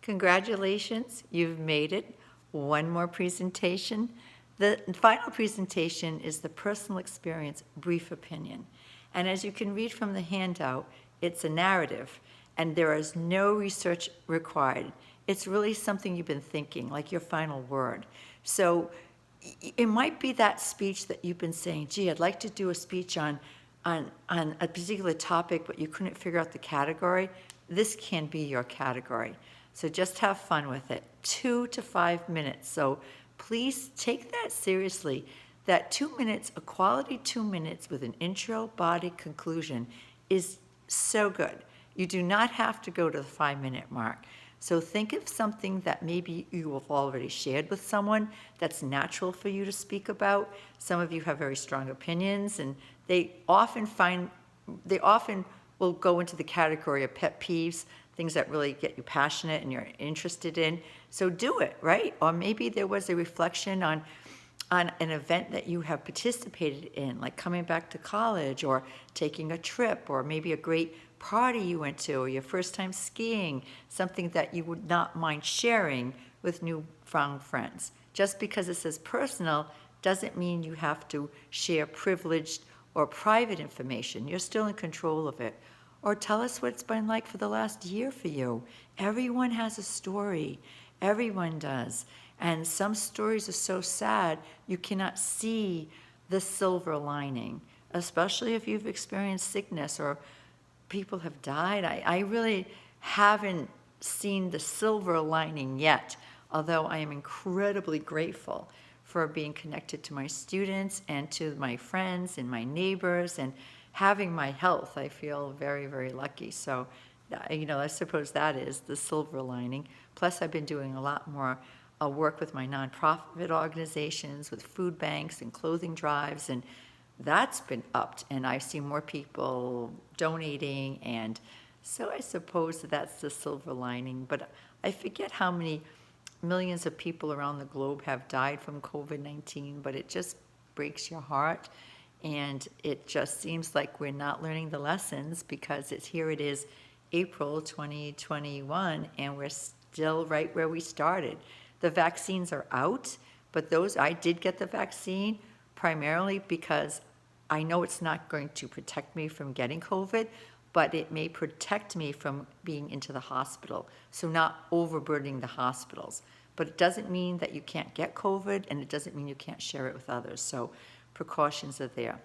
Congratulations, you've made it. One more presentation. The final presentation is the personal experience brief opinion. And as you can read from the handout, it's a narrative, and there is no research required. It's really something you've been thinking, like your final word. So it might be that speech that you've been saying, gee, I'd like to do a speech on a particular topic, but you couldn't figure out the category. This can be your category. So just have fun with it. 2 to 5 minutes. So please take that seriously. That 2 minutes, a quality 2 minutes with an intro, body, conclusion is so good. You do not have to go to the 5-minute mark. So think of something that maybe you have already shared with someone that's natural for you to speak about. Some of you have very strong opinions, and they often will go into the category of pet peeves, things that really get you passionate and you're interested in. So do it, right? Or maybe there was a reflection on an event that you have participated in, like coming back to college or taking a trip, or maybe a great party you went to, or your first time skiing, something that you would not mind sharing with newfound friends. Just because it says personal doesn't mean you have to share privileged or private information. You're still in control of it. Or tell us what it's been like for the last year for you. Everyone has a story. Everyone does. And some stories are so sad, you cannot see the silver lining, especially if you've experienced sickness or people have died. I really haven't seen the silver lining yet, although I am incredibly grateful for being connected to my students and to my friends and my neighbors and having my health. I feel very, very lucky. So, I suppose that is the silver lining. Plus, I've been doing a lot more work with my nonprofit organizations, with food banks and clothing drives, and that's been upped. And I see more people donating, and so I suppose that's the silver lining. But I forget how many millions of people around the globe have died from COVID-19, but it just breaks your heart. And it just seems like we're not learning the lessons, because here it is April 2021, and we're still right where we started. The vaccines are out, but I did get the vaccine primarily because I know it's not going to protect me from getting COVID, but it may protect me from being into the hospital, so not overburdening the hospitals. But it doesn't mean that you can't get COVID, and it doesn't mean you can't share it with others. So precautions are there.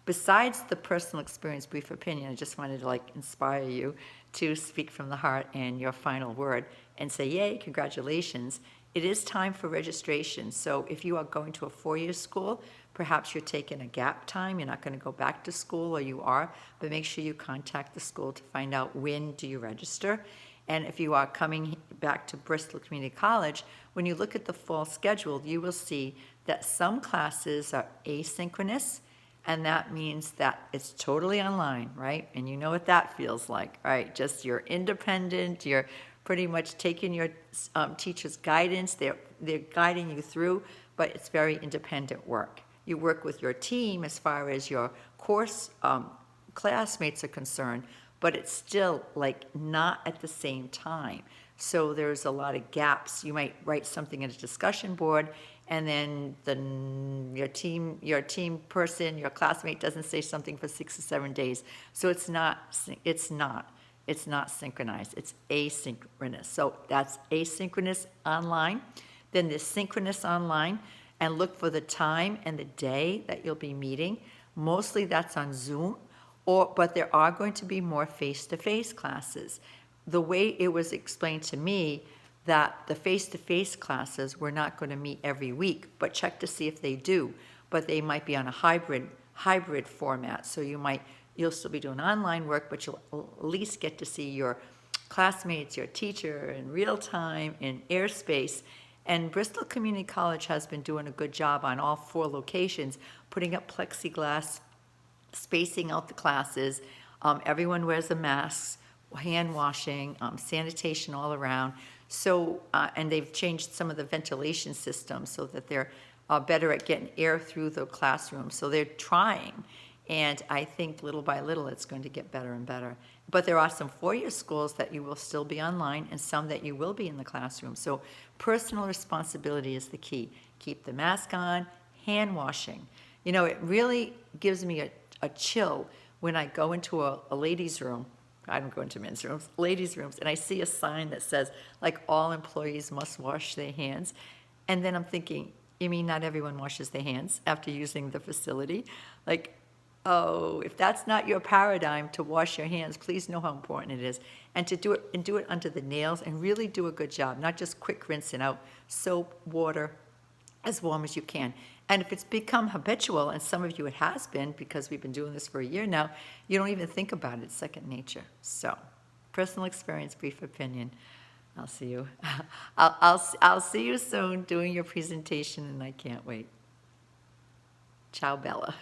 Besides the personal experience brief opinion, I just wanted to inspire you to speak from the heart and your final word and say, yay, congratulations. It is time for registration. So if you are going to a 4-year school, perhaps you're taking a gap time, you're not going to go back to school, or you are, but make sure you contact the school to find out when do you register. And if you are coming back to Bristol Community College, when you look at the fall schedule, you will see that some classes are asynchronous, and that means that it's totally online, right? And you know what that feels like, right? Just you're independent, you're pretty much taking your teacher's guidance, they're guiding you through, but it's very independent work. You work with your team as far as your course classmates are concerned, but it's still not at the same time. So there's a lot of gaps. You might write something in a discussion board, and then your team person, your classmate doesn't say something for 6 or 7 days. So it's not synchronized, it's asynchronous. So that's asynchronous online. Then there's synchronous online, and look for the time and the day that you'll be meeting. Mostly that's on Zoom, but there are going to be more face-to-face classes. The way it was explained to me, that the face-to-face classes were not going to meet every week, but check to see if they do. But they might be on a hybrid format. So you'll still be doing online work, but you'll at least get to see your classmates, your teacher in real time, in airspace. And Bristol Community College has been doing a good job on all 4 locations, putting up plexiglass, spacing out the classes. Everyone wears a mask, hand washing, sanitation all around. So, and they've changed some of the ventilation systems so that they're better at getting air through the classroom. So they're trying. And I think little by little, it's going to get better and better. But there are some four-year schools that you will still be online and some that you will be in the classroom. So personal responsibility is the key. Keep the mask on, hand washing. You know, it really gives me a chill when I go into a ladies' room. I don't go into men's rooms, ladies' rooms, and I see a sign that says, like, all employees must wash their hands. And then I'm thinking, you mean not everyone washes their hands after using the facility? Like, oh, if that's not your paradigm to wash your hands, please know how important it is. And to do it under the nails and really do a good job, not just quick rinsing out, soap, water, as warm as you can. And if it's become habitual, and some of you it has been because we've been doing this for a year now, you don't even think about it. It's second nature. So, personal experience, brief opinion. I'll see you. I'll see you soon doing your presentation, and I can't wait. Ciao, Bella.